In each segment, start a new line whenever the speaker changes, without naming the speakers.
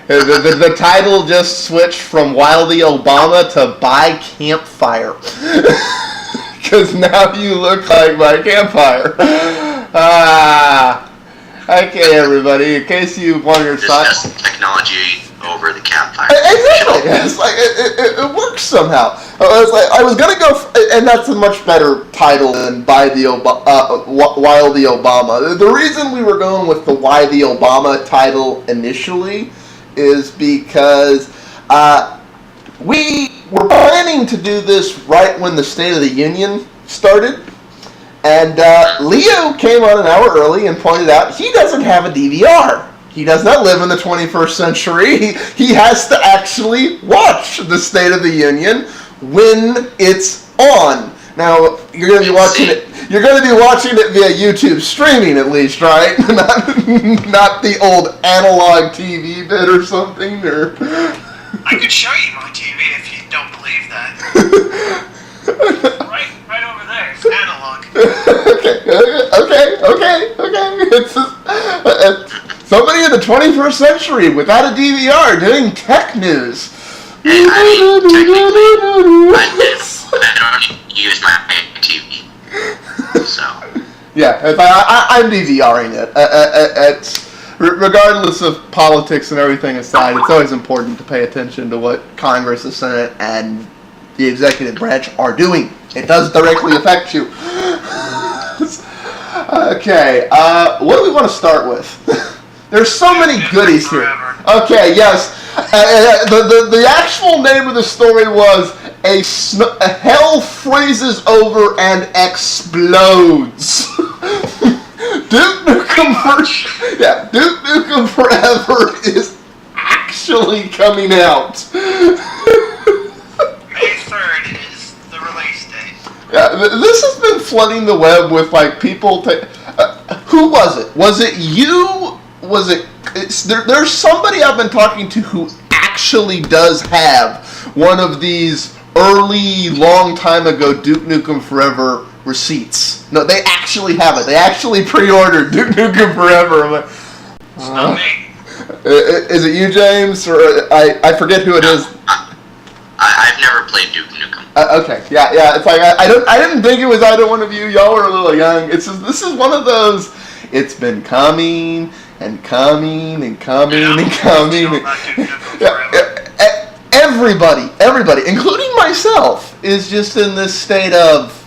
The title just switched from Wildly Obama to Buy Campfire. Because now you look like my campfire. Okay, everybody. In case you wondered,
discuss technology over the campfire.
Exactly. It's like it works somehow. I was gonna go, and that's a much better title than Why the Obama. The reason we were going with the Why the Obama title initially is because we were planning to do this right when the State of the Union started. And Leo came on an hour early and pointed out he doesn't have a DVR. He does not live in the 21st century. He has to actually watch the State of the Union when it's on. Now, you're going to be watching it. You're going to be watching it via YouTube streaming, at least, right? not the old analog TV bit or something, or.
I could show you my TV if you don't believe that. right over there. It's analog.
Okay. It's just, somebody in the 21st century without a DVR doing tech news.
Hey, I mean, technically, I don't use my TV, so.
Yeah, I'm DVRing it. Regardless of politics and everything aside, it's always important to pay attention to what Congress, the Senate, and the executive branch are doing. It does directly affect you. Okay, what do we want to start with? There's so many goodies here. Okay, yes. The actual name of the story was a hell freezes over and explodes. Duke Nukem Forever is actually coming out.
May 3rd is the release date.
Yeah, this has been flooding the web with like people. Who was it? Was it you? Was it? There's somebody I've been talking to who actually does have one of these early, long time ago Duke Nukem Forever receipts. No, they actually have it. They actually pre-ordered Duke Nukem Forever. I'm like,
it's not me.
Is it you, James? Or I forget who it is.
I've never played Duke Nukem.
Okay, yeah. It's like I didn't think it was either one of you. Y'all were a little young. This is one of those. It's been coming and coming and coming and coming. Everybody, including myself, is just in this state of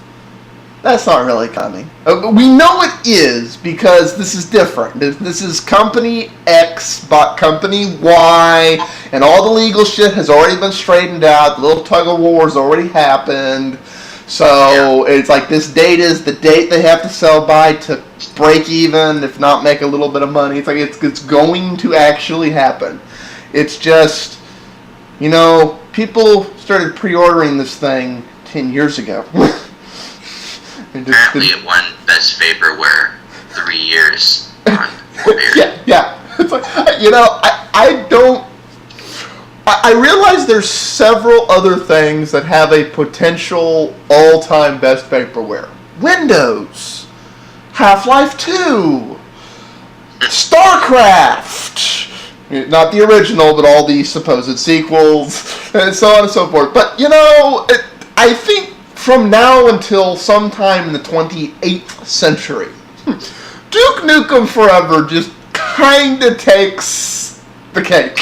that's not really coming. We know it is because this is different. This is Company X bought Company Y, and all the legal shit has already been straightened out. The little tug of war has already happened. So it's like this date is the date they have to sell by to break even, if not make a little bit of money. It's like it's going to actually happen. It's just, people started pre-ordering this thing 10 years ago.
Apparently it won Best Vaporware 3 years on
Yeah. It's like, I realize there's several other things that have a potential all-time Best Vaporware. Windows, Half-Life 2, StarCraft, not the original, but all the supposed sequels, and so on and so forth. But, I think from now until sometime in the 28th century, Duke Nukem Forever just kind of takes the cake.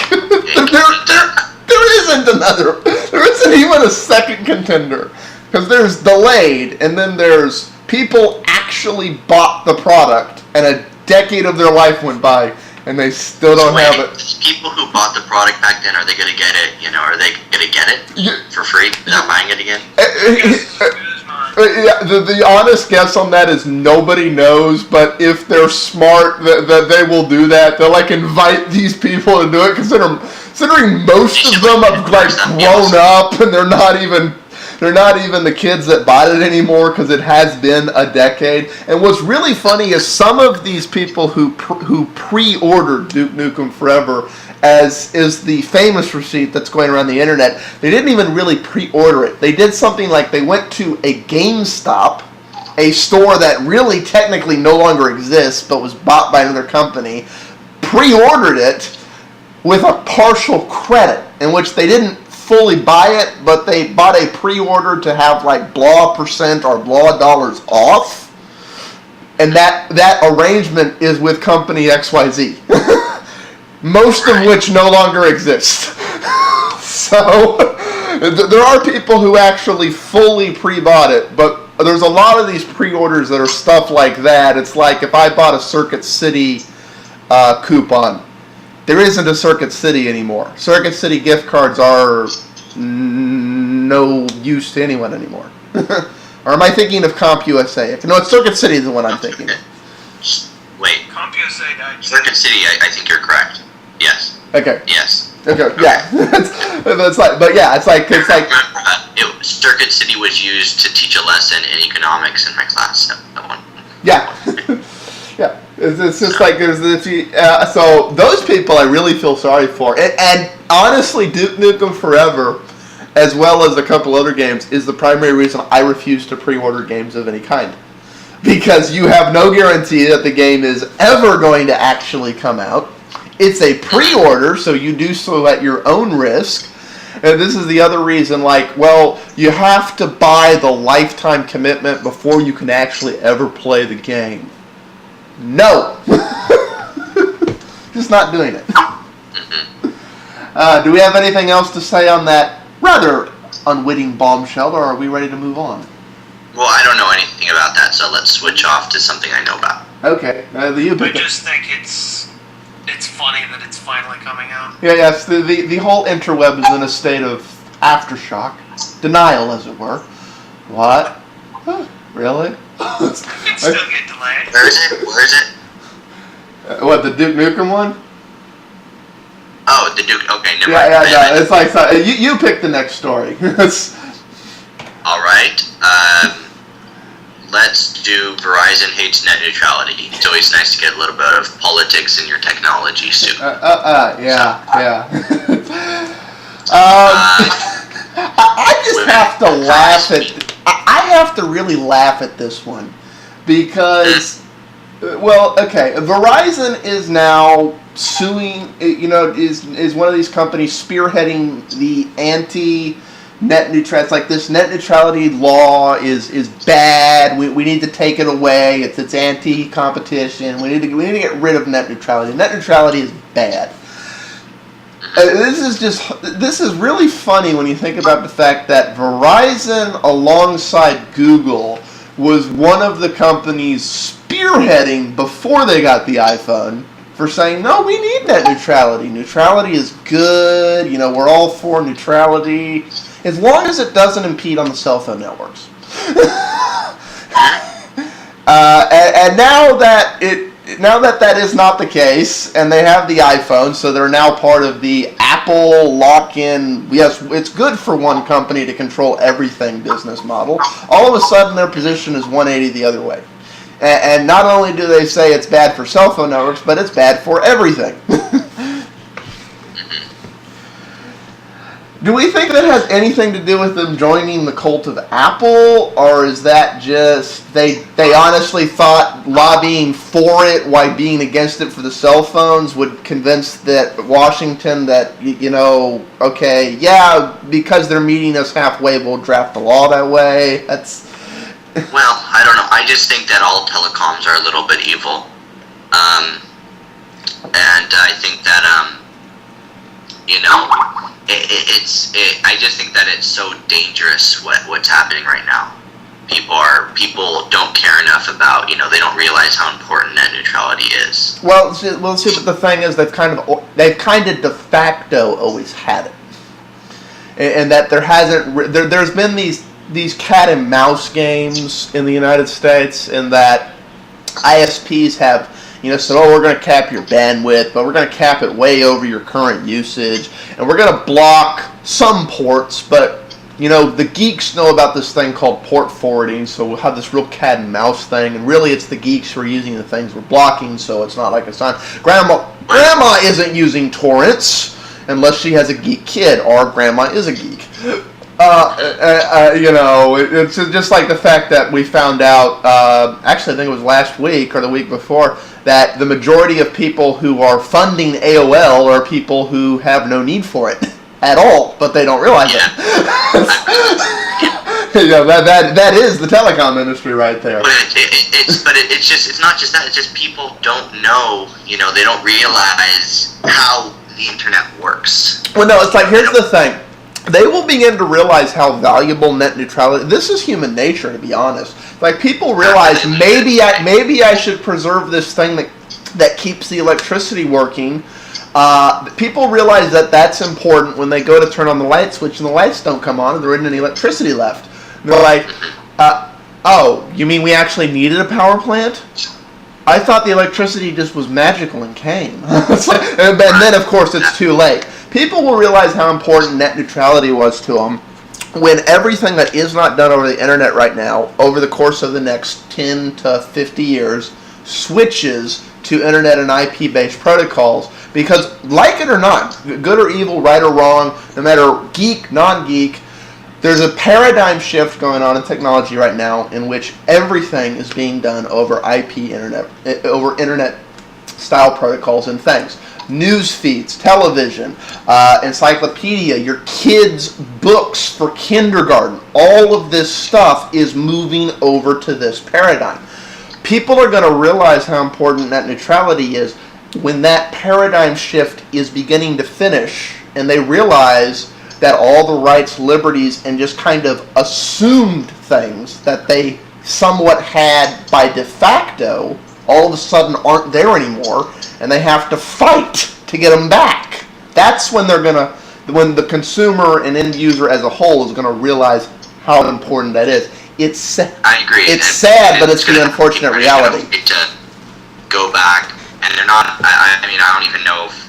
There isn't even a second contender. Because there's Delayed, and then there's people actually bought the product, and a decade of their life went by, and they still don't have it.
People who bought the product back then, are they going to get it? Are they going to get it for free without buying it again?
The honest guess on that is nobody knows, but if they're smart, that they will do that. They'll invite these people to do it, considering most of them have grown up, and they're not even the kids that bought it anymore because it has been a decade. And what's really funny is some of these people who pre-ordered Duke Nukem Forever, as is the famous receipt that's going around the internet, they didn't even really pre-order it. They did something like they went to a GameStop, a store that really technically no longer exists but was bought by another company, pre-ordered it, with a partial credit, in which they didn't fully buy it, but they bought a pre-order to have like blah percent or blah dollars off, and that arrangement is with company XYZ, most of which no longer exist. So there are people who actually fully pre-bought it, but there's a lot of these pre-orders that are stuff like that. It's like if I bought a Circuit City coupon, there isn't a Circuit City anymore. Circuit City gift cards are no use to anyone anymore. Or am I thinking of CompUSA? No, it's Circuit City is the one I'm thinking of.
Wait.
CompUSA died.
Circuit City, I think you're correct. Yes.
Okay.
Yes.
Okay. Yeah. That's like, but yeah, it's like.
Circuit City was used to teach a lesson in economics in my class. That one.
Yeah. Yeah. It's just like there's this. So those people I really feel sorry for, and honestly, Duke Nukem Forever, as well as a couple other games, is the primary reason I refuse to pre-order games of any kind. Because you have no guarantee that the game is ever going to actually come out. It's a pre-order, so you do so at your own risk. And this is the other reason, like, well, you have to buy the lifetime commitment before you can actually ever play the game. No! Just not doing it. Do we have anything else to say on that rather unwitting bombshell, or are we ready to move on?
Well, I don't know anything about that, so let's switch off to something I know about.
Okay.
I just think it's funny that it's finally coming out.
Yeah, yes. The whole interweb is in a state of aftershock, denial, as it were. What? Huh, really?
It still get delayed.
Where is it? Where is it?
What, the Duke Nukem one?
Oh, the Duke. Okay, never
Yeah,
mind.
yeah, no. It's like you pick the next story.
All right. Let's do Verizon hates net neutrality. It's always nice to get a little bit of politics in your technology soup.
Yeah. I just have to laugh at. I have to really laugh at this one because, well, okay, Verizon is now suing. Is one of these companies spearheading the anti-net neutrality. It's like this net neutrality law is bad. We need to take it away. It's anti-competition. We need to get rid of net neutrality. Net neutrality is bad. This is really funny when you think about the fact that Verizon, alongside Google, was one of the companies spearheading before they got the iPhone for saying, no, we need net neutrality. Neutrality is good. We're all for neutrality, as long as it doesn't impede on the cell phone networks. And now that is not the case, and they have the iPhone, so they're now part of the Apple lock-in, yes, it's good for one company to control everything business model. All of a sudden, their position is 180 the other way. And not only do they say it's bad for cell phone networks, but it's bad for everything. Do we think that has anything to do with them joining the cult of Apple, or is that just they honestly thought lobbying for it while being against it for the cell phones would convince that Washington that, okay, yeah, because they're meeting us halfway, we'll draft the law that way? That's...
Well, I don't know. I just think that all telecoms are a little bit evil. And I think that, I just think that it's so dangerous what's happening right now. People don't care enough about, they don't realize how important net neutrality is.
Well, see, but the thing is, they've kind of de facto always had it, and that there's been these cat and mouse games in the United States, and that ISPs have said, oh, we're going to cap your bandwidth, but we're going to cap it way over your current usage, and we're going to block some ports, but the geeks know about this thing called port forwarding, so we'll have this real cat and mouse thing, and really it's the geeks who are using the things we're blocking, so it's not like it's not. Grandma isn't using torrents unless she has a geek kid, or grandma is a geek. It's just like the fact that we found out, actually I think it was last week or the week before, that the majority of people who are funding AOL are people who have no need for it at all, but they don't realize it. That is the telecom industry right there.
But it's not just that. It's just people don't know. They don't realize how the internet works.
Well, no, it's like, here's the thing. They will begin to realize how valuable net neutrality. This is human nature, to be honest. Like, people realize maybe I should preserve this thing that keeps the electricity working. People realize that that's important when they go to turn on the light switch and the lights don't come on and there isn't any electricity left. And they're like, "Oh, you mean we actually needed a power plant? I thought the electricity just was magical and came." And then, of course, it's too late. People will realize how important net neutrality was to them when everything that is not done over the internet right now, over the course of the next 10 to 50 years, switches to internet and IP-based protocols. Because, like it or not, good or evil, right or wrong, no matter geek, non-geek, there's a paradigm shift going on in technology right now in which everything is being done over internet-style protocols and things. News feeds, television, encyclopedia, your kids' books for kindergarten, all of this stuff is moving over to this paradigm. People are going to realize how important net neutrality is when that paradigm shift is beginning to finish and they realize that all the rights, liberties, and just kind of assumed things that they somewhat had by de facto all of a sudden aren't there anymore, and they have to fight to get them back. That's when when the consumer and end user as a whole is gonna realize how important that is.
I agree.
It's sad, but it's the unfortunate reality.
To go back, and they're not. I don't even know if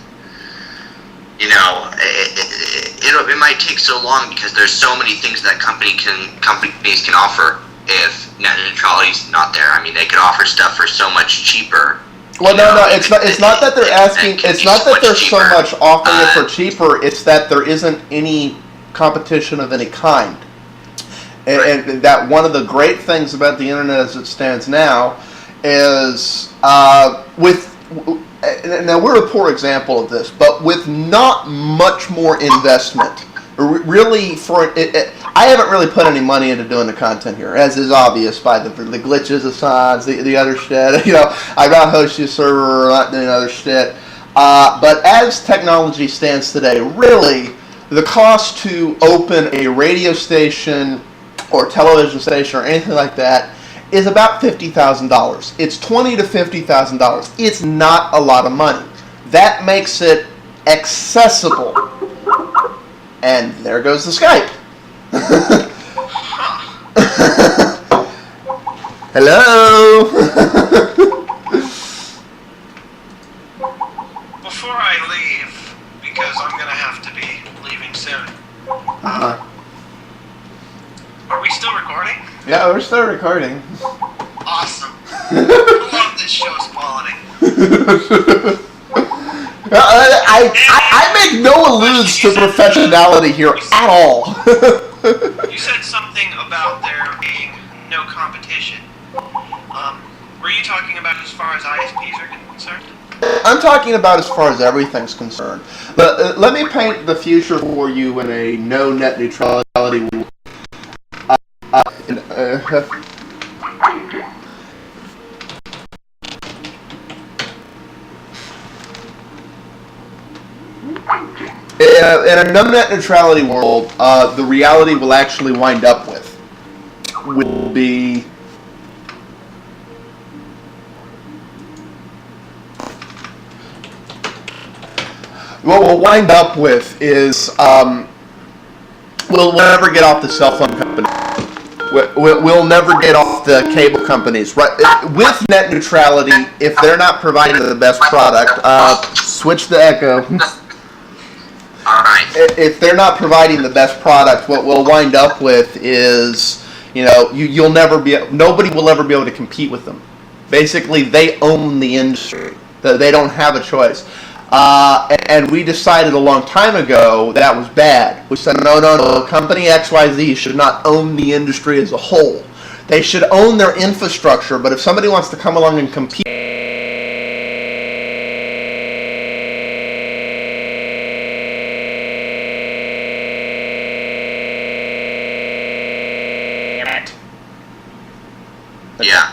it might take so long because there's so many things that companies can offer. If net neutrality is not there, they could offer stuff for so much cheaper.
Well, it's not that they're asking. It's not that they're so much offering it for cheaper. It's that there isn't any competition of any kind, and that one of the great things about the internet as it stands now is now we're a poor example of this, but with not much more investment. Really, I haven't really put any money into doing the content here, as is obvious by the glitches aside, the other shit. I got hosted a server, not doing other shit. But as technology stands today, really, the cost to open a radio station or television station or anything like that is about $50,000. It's $20,000 to $50,000. It's not a lot of money. That makes it accessible. And there goes the Skype. Hello.
Before I leave, because I'm going to have to be leaving soon. Are we still recording?
Yeah, we're still recording.
Awesome. I love this show's quality.
I make no allusions to professionality here at all.
You said something about there being no competition. Were you talking about as far as ISPs are concerned?
I'm talking about as far as everything's concerned. But let me paint the future for you in a no net neutrality. In a no-net neutrality world, the reality we'll actually wind up with will be what we'll wind up with is we'll never get off the cell phone company. We'll never get off the cable companies. Right? With net neutrality, if they're not providing the best product, switch the echo.
Alright.
If they're not providing the best product, what we'll wind up with is, you'll never nobody will ever be able to compete with them. Basically, they own the industry. They don't have a choice. And we decided a long time ago that was bad. We said, no, company XYZ should not own the industry as a whole. They should own their infrastructure, but if somebody wants to come along and compete,
yeah,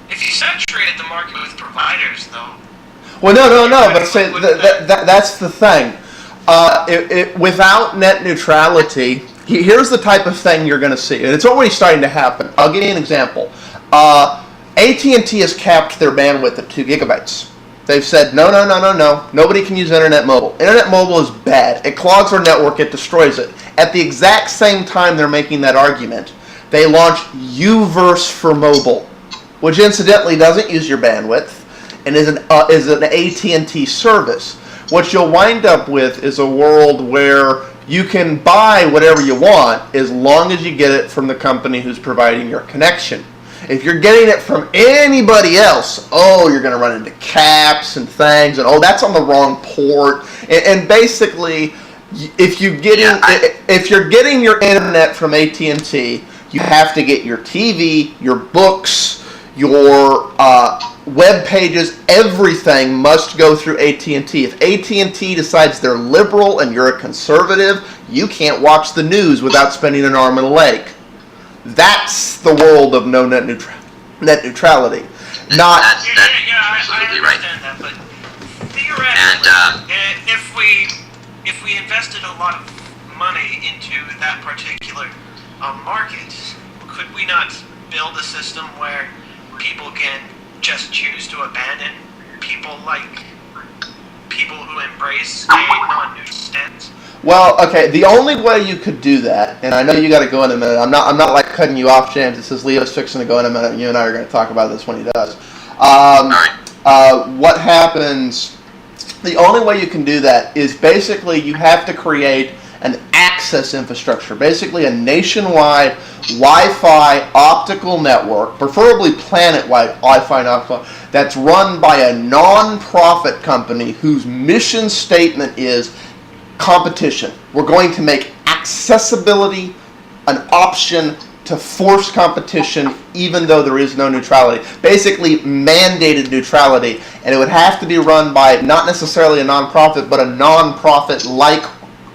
If you saturated the market with providers, though.
well, no. But say that's the thing. Without net neutrality, here's the type of thing you're going to see, and it's already starting to happen. I'll give you an example. AT&T has capped their bandwidth at 2 gigabytes. They've said, no. Nobody can use Internet Mobile. Internet Mobile is bad. It clogs our network. It destroys it. At the exact same time they're making that argument, they launched Uverse for mobile, which incidentally doesn't use your bandwidth and is an AT&T service. What you'll wind up with is a world where you can buy whatever you want as long as you get it from the company who's providing your connection. If you're getting it from anybody else, you're going to run into caps and things, and that's on the wrong port. And basically, if you're getting your internet from AT&T, you have to get your TV, your books, your web pages, everything must go through AT&T. If AT&T decides they're liberal and you're a conservative, you can't watch the news without spending an arm and a leg. That's the world of no net neutrality. Not.
I understand that, but theoretically, if we invested a lot of money into that particular market, could we not build a system where people can just choose to abandon people who embrace a non-neutral stance?
Well, okay, the only way you could do that, and I know you got to go in a minute. I'm not like cutting you off, James. It says Leo's fixing to go in a minute, and you and I are going to talk about this when he does. What happens, the only way you can do that is basically you have to create an access infrastructure, basically a nationwide Wi-Fi optical network, preferably planet-wide Wi-Fi and optical, that's run by a non-profit company whose mission statement is competition. We're going to make accessibility an option to force competition even though there is no neutrality. Basically mandated neutrality, and it would have to be run by not necessarily a non-profit, but a non-profit-like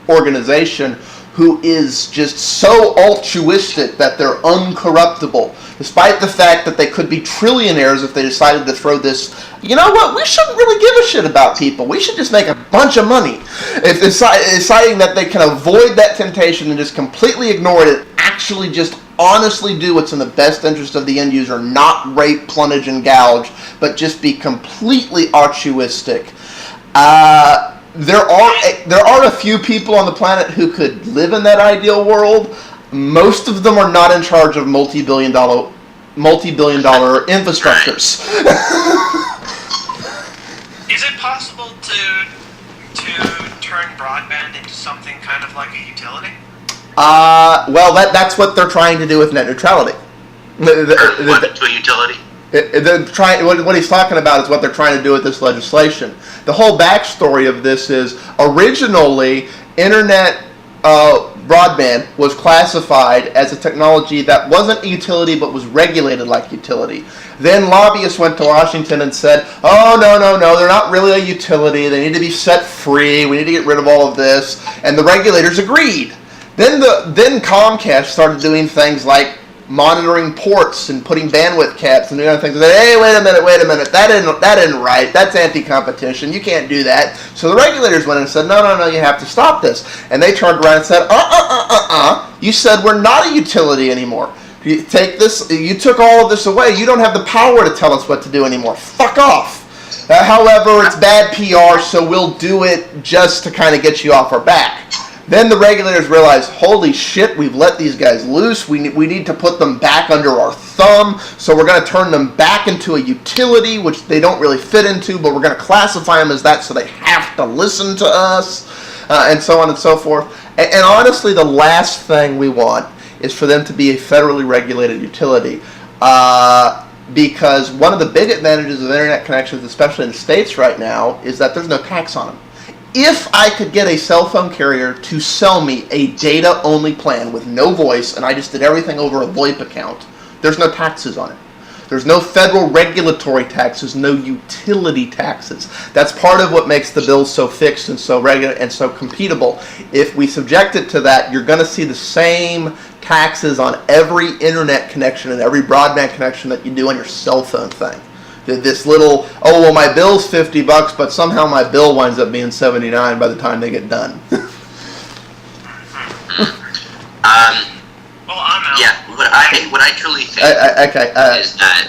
organization who is just so altruistic that they're uncorruptible, despite the fact that they could be trillionaires if they decided to throw this, you know what, we shouldn't really give a shit about people. We should just make a bunch of money. If deciding that they can avoid that temptation and just completely ignore it and actually just honestly do what's in the best interest of the end user, not rape, plunge, and gouge, but just be completely altruistic. There are a few people on the planet who could live in that ideal world. Most of them are not in charge of multi-billion dollar infrastructures.
Is it possible to turn broadband into something kind of like a utility?
Well, that's what they're trying to do with net neutrality.
What into a utility?
What he's talking about is what they're trying to do with this legislation. The whole backstory of this is originally internet broadband was classified as a technology that wasn't a utility but was regulated like utility. Then lobbyists went to Washington and said, oh, no, they're not really a utility. They need to be set free. We need to get rid of all of this. And the regulators agreed. Then Comcast started doing things like monitoring ports and putting bandwidth caps and doing other things. And hey, wait a minute, that isn't right. That's anti-competition. You can't do that. So the regulators went in and said, no, you have to stop this. And they turned around and said, you said we're not a utility anymore. You take this. You took all of this away. You don't have the power to tell us what to do anymore. Fuck off. However, it's bad PR, so we'll do it just to kind of get you off our back. Then the regulators realized, holy shit, we've let these guys loose. We need to put them back under our thumb. So we're going to turn them back into a utility, which they don't really fit into, but we're going to classify them as that so they have to listen to us, and so on and so forth. And honestly, the last thing we want is for them to be a federally regulated utility. Because one of the big advantages of internet connections, especially in the States right now, is that there's no tax on them. If I could get a cell phone carrier to sell me a data-only plan with no voice, and I just did everything over a VoIP account, there's no taxes on it. There's no federal regulatory taxes, no utility taxes. That's part of what makes the bills so fixed and so regular and so computable. If we subject it to that, you're going to see the same taxes on every internet connection and every broadband connection that you do on your cell phone thing. This little, oh, well, my bill's $50, but somehow my bill winds up being $79 by the time they get done.
Well, I'm out.
Yeah, what I truly think is that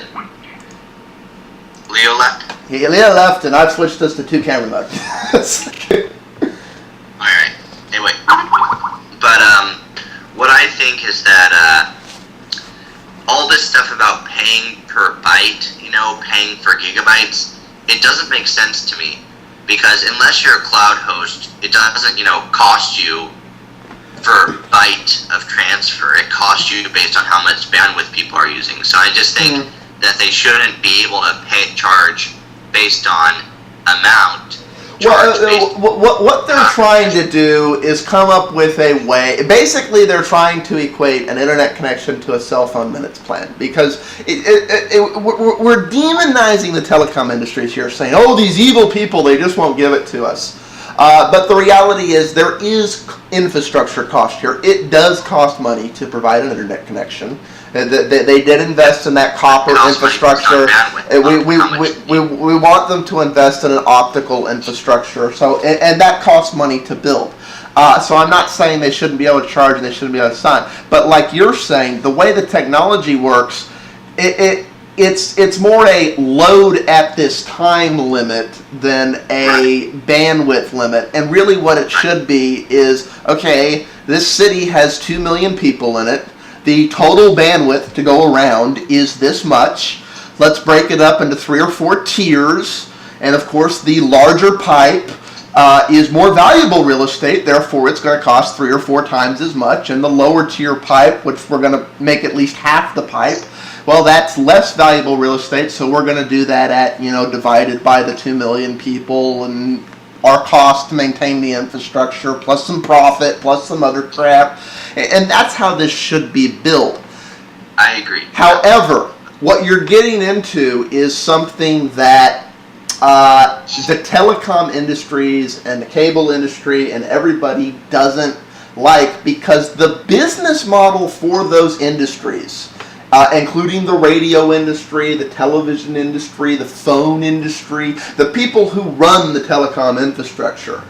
Leo left.
Leo left, and I've switched us to 2-camera mode.
Alright, anyway. But, what I think is that, all this stuff about paying per byte, paying for gigabytes, it doesn't make sense to me. Because unless you're a cloud host, it doesn't, cost you for byte of transfer. It costs you based on how much bandwidth people are using. So I just think that they shouldn't be able to charge based on amount.
What they're trying to do is come up with a way. Basically, they're trying to equate an internet connection to a cell phone minutes plan, because we're demonizing the telecom industries here, saying, "Oh, these evil people, they just won't give it to us." But the reality is there is infrastructure cost here. It does cost money to provide an internet connection. They did invest in that copper infrastructure. We want them to invest in an optical infrastructure. So and that costs money to build. So I'm not saying they shouldn't be able to charge and they shouldn't be able to sign. But like you're saying, the way the technology works, it's more a load at this time limit than a bandwidth limit. And really what it should be is, okay, this city has 2 million people in it. The total bandwidth to go around is this much. Let's break it up into 3 or 4 tiers. And of course, the larger pipe is more valuable real estate, therefore it's going to cost 3 or 4 times as much. And the lower tier pipe, which we're going to make at least half the pipe, well, that's less valuable real estate, so we're going to do that at, divided by the 2 million people, and our cost to maintain the infrastructure, plus some profit, plus some other crap. And that's how this should be built.
I agree.
However, what you're getting into is something that the telecom industries and the cable industry and everybody doesn't like, because the business model for those industries, including the radio industry, the television industry, the phone industry, the people who run the telecom infrastructure,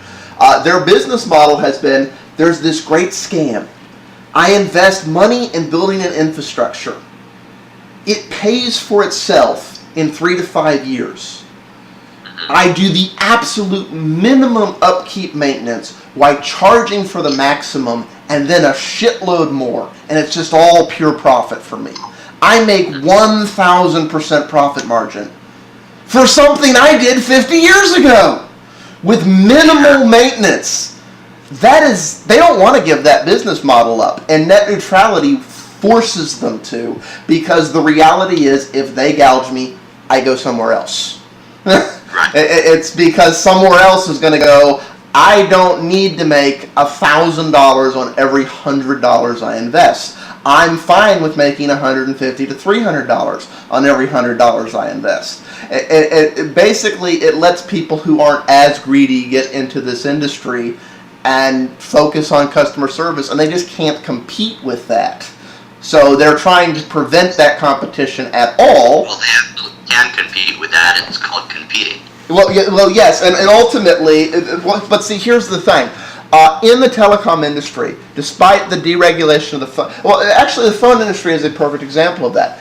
their business model has been, there's this great scam. I invest money in building an infrastructure. It pays for itself in 3 to 5 years. I do the absolute minimum upkeep maintenance while charging for the maximum and then a shitload more. And it's just all pure profit for me. I make 1,000% profit margin for something I did 50 years ago with minimal maintenance. That is, they don't want to give that business model up. And net neutrality forces them to, because the reality is if they gouge me, I go somewhere else. It's because somewhere else is going to go, I don't need to make $1,000 on every $100 I invest. I'm fine with making $150 to $300 on every $100 I invest. Basically, it lets people who aren't as greedy get into this industry and focus on customer service, and they just can't compete with that. So they're trying to prevent that competition at all.
Well, they can compete with that, and it's called competing.
Well, yes, and ultimately, but see, here's the thing. In the telecom industry, despite the deregulation of the phone, well, actually the phone industry is a perfect example of that.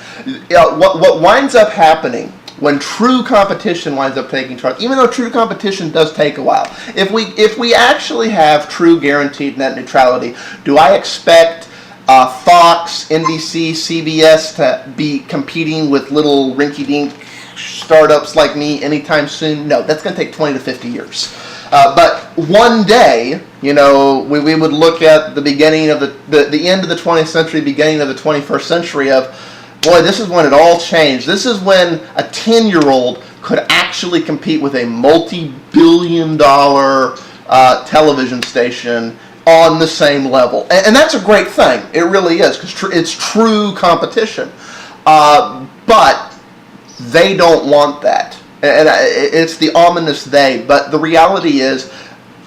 What winds up happening when true competition winds up taking charge, even though true competition does take a while, if we actually have true guaranteed net neutrality, do I expect Fox, NBC, CBS to be competing with little rinky-dink startups like me anytime soon? No, that's going to take 20 to 50 years. But one day, we would look at the beginning of the end of the 20th century, beginning of the 21st century of, boy, this is when it all changed. This is when a 10-year-old could actually compete with a multi-billion-dollar television station on the same level. And that's a great thing. It really is, because it's true competition. But they don't want that. And it's the ominous they. But the reality is,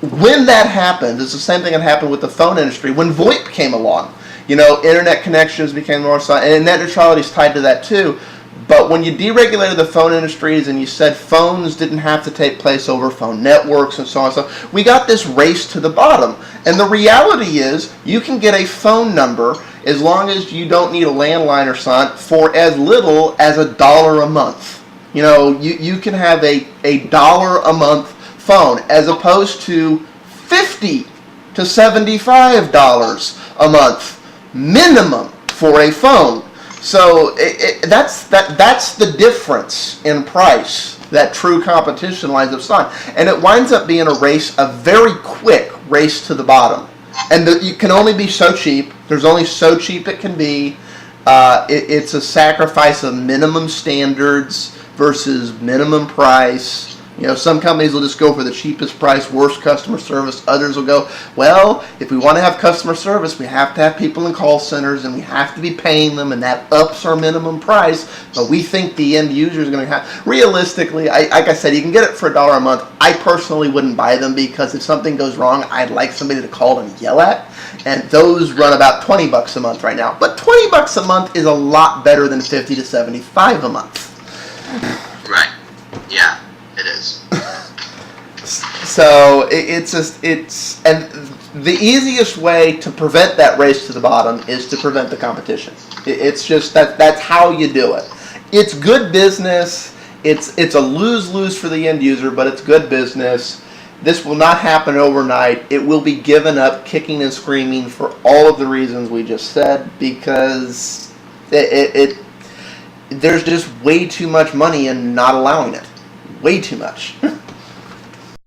when that happens, it's the same thing that happened with the phone industry. When VoIP came along, internet connections became more solid, and net neutrality is tied to that too. But when you deregulated the phone industries and you said phones didn't have to take place over phone networks and so on and so on, we got this race to the bottom. And the reality is, you can get a phone number as long as you don't need a landline or something for as little as $1 a month. You can have a $1 a month phone as opposed to $50 to $75 a month minimum for a phone. So that's the difference in price that true competition winds up on, and it winds up being a very quick race to the bottom. And you can only be so cheap. There's only so cheap it can be. It's a sacrifice of minimum standards versus minimum price. Some companies will just go for the cheapest price, worst customer service. Others will go, well, if we want to have customer service, we have to have people in call centers, and we have to be paying them, and that ups our minimum price. But we think the end user is going to have. Realistically, like I said, you can get it for $1 a month. I personally wouldn't buy them, because if something goes wrong, I'd like somebody to call and yell at. And those run about $20 a month right now. But $20 a month is a lot better than $50 to $75 a month.
Right. Yeah. It is.
So it's and the easiest way to prevent that race to the bottom is to prevent the competition. It's just that's how you do it. It's good business. It's a lose-lose for the end user, but it's good business. This will not happen overnight. It will be given up kicking and screaming for all of the reasons we just said, because there's just way too much money in not allowing it. Way too much.